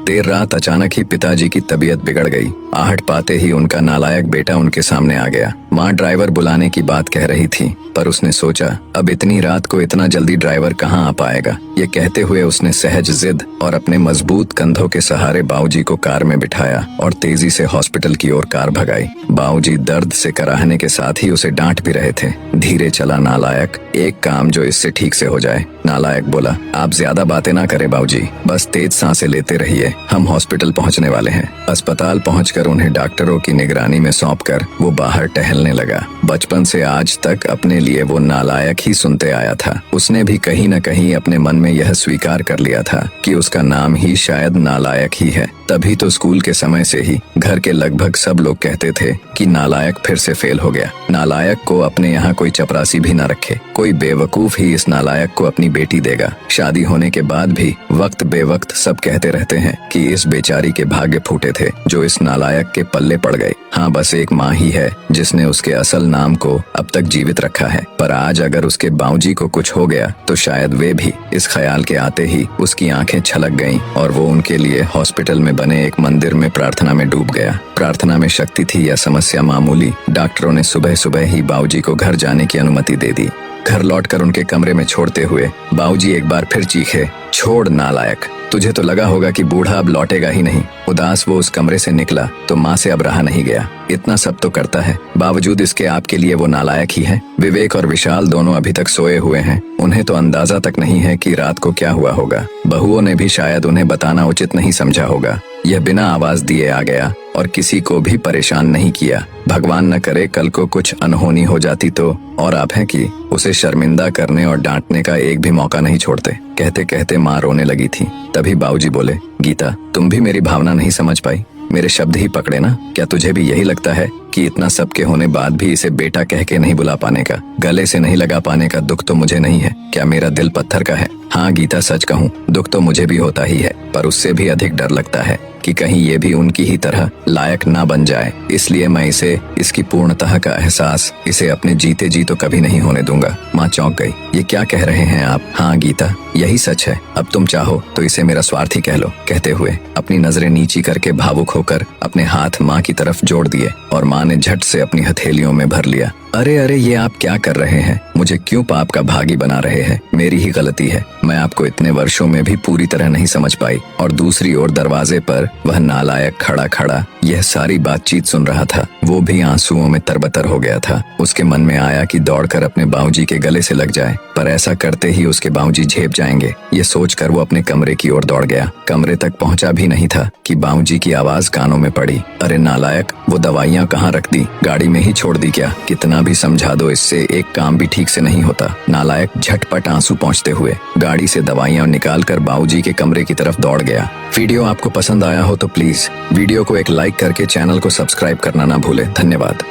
देर रात अचानक ही पिताजी की तबीयत बिगड़ गई। आहट पाते ही उनका नालायक बेटा उनके सामने आ गया। माँ ड्राइवर बुलाने की बात कह रही थी, पर उसने सोचा अब इतनी रात को इतना जल्दी ड्राइवर कहाँ आ पाएगा। ये कहते हुए उसने सहज जिद और अपने मजबूत कंधों के सहारे बाबूजी को कार में बिठाया और तेजी से हॉस्पिटल की ओर कार भगाई। बाबूजी दर्द से कराहने के साथ ही उसे डांट भी रहे थे। धीरे चला नालायक, एक काम जो इससे ठीक से हो जाए। नालायक बोला, आप ज्यादा बातें ना करें बाबूजी, बस तेज सांसें लेते रहिए, हम हॉस्पिटल पहुंचने वाले हैं। अस्पताल पहुंचकर उन्हें डॉक्टरों की निगरानी में सौंपकर वो बाहर टहलने लगा। बचपन से आज तक अपने लिए वो नालायक ही सुनते आया था। उसने भी कहीं न कहीं अपने मन में यह स्वीकार कर लिया था कि उसका नाम ही शायद नालायक ही है। तभी तो स्कूल के समय से ही घर के लगभग सब लोग कहते थे कि नालायक फिर से फेल हो गया। नालायक को अपने यहाँ कोई चपरासी भी न रखे, कोई बेवकूफ ही इस नालायक को अपनी बेटी देगा। शादी होने के बाद भी वक्त बेवक्त सब कहते रहते हैं कि इस बेचारी के भाग्य फूटे थे जो इस नालायक के पल्ले पड़ गए। हाँ, बस एक माँ ही है जिसने उसके असल नाम को अब तक जीवित रखा है। पर आज अगर उसके बाबूजी को कुछ हो गया तो शायद वे भी। इस ख्याल के आते ही उसकी आंखें छलक गईं और वो उनके लिए हॉस्पिटल में बने एक मंदिर में प्रार्थना में डूब गया। प्रार्थना में शक्ति थी या समस्या मामूली। डॉक्टरों ने सुबह सुबह ही बाबूजी को घर जाने की अनुमति दे दी। घर लौटकर उनके कमरे में छोड़ते हुए बाबूजी एक बार फिर चीखे, छोड़ नालायक, तुझे तो लगा होगा कि बूढ़ा अब लौटेगा ही नहीं। उदास वो उस कमरे से निकला तो माँ से अब रहा नहीं गया। इतना सब तो करता है, बावजूद इसके आपके लिए वो नालायक ही है। विवेक और विशाल दोनों अभी तक सोए हुए हैं। उन्हें तो अंदाजा तक नहीं है कि रात को क्या हुआ होगा। बहुओं ने भी शायद उन्हें बताना उचित नहीं समझा होगा। यह बिना आवाज दिए आ गया और किसी को भी परेशान नहीं किया। भगवान न करे कल को कुछ अनहोनी हो जाती तो। और आप हैं कि उसे शर्मिंदा करने और डांटने का एक भी मौका नहीं छोड़ते। कहते कहते माँ रोने लगी थी। तभी बाबूजी बोले, गीता, तुम भी मेरी भावना नहीं समझ पाई, मेरे शब्द ही पकड़े ना। क्या तुझे भी यही लगता है कि इतना सब के होने बाद भी इसे बेटा कह के नहीं बुला पाने का, गले से नहीं लगा पाने का दुख तो मुझे नहीं है? क्या मेरा दिल पत्थर का है? हाँ गीता, सच कहूँ दुख तो मुझे भी होता ही है, पर उससे भी अधिक डर लगता है कि कहीं ये भी उनकी ही तरह लायक ना बन जाए। इसलिए मैं इसे इसकी पूर्णतः का एहसास इसे अपने जीते जी तो कभी नहीं होने दूंगा। माँ चौंक गई। ये क्या कह रहे हैं आप? हाँ गीता, यही सच है। अब तुम चाहो तो इसे मेरा स्वार्थी कह लो। कहते हुए अपनी नजरें नीची करके भावुक होकर अपने हाथ माँ की तरफ जोड़ दिए और माँ ने झट से अपनी हथेलियों में भर लिया। अरे अरे, ये आप क्या कर रहे हैं? मुझे क्यों पाप का भागी बना रहे हैं? मेरी ही गलती है। मैं आपको इतने वर्षों में भी पूरी तरह नहीं समझ पाई। और दूसरी ओर दरवाजे पर वह नालायक खड़ा खड़ा यह सारी बातचीत सुन रहा था। वो भी आंसुओं में तरबतर हो गया था। उसके मन में आया कि दौड़कर अपने बाबूजी के गले से लग जाए, पर ऐसा करते ही उसके बाबूजी झेप जाएंगे। ये सोचकर वो अपने कमरे की ओर दौड़ गया। कमरे तक पहुंचा भी नहीं था कि बाबूजी की आवाज कानों में पड़ी। अरे नालायक, वो दवाइयाँ कहाँ रख दी? गाड़ी में ही छोड़ दी क्या? कितना भी समझा दो, इससे एक काम भी ठीक से नहीं होता। नालायक झटपट आंसू पोंछते हुए गाड़ी से दवाइयां निकालकर बाबूजी के कमरे की तरफ दौड़ गया। वीडियो आपको पसंद आया हो तो प्लीज वीडियो को एक लाइक करके चैनल को सब्सक्राइब करना ना भूले। धन्यवाद।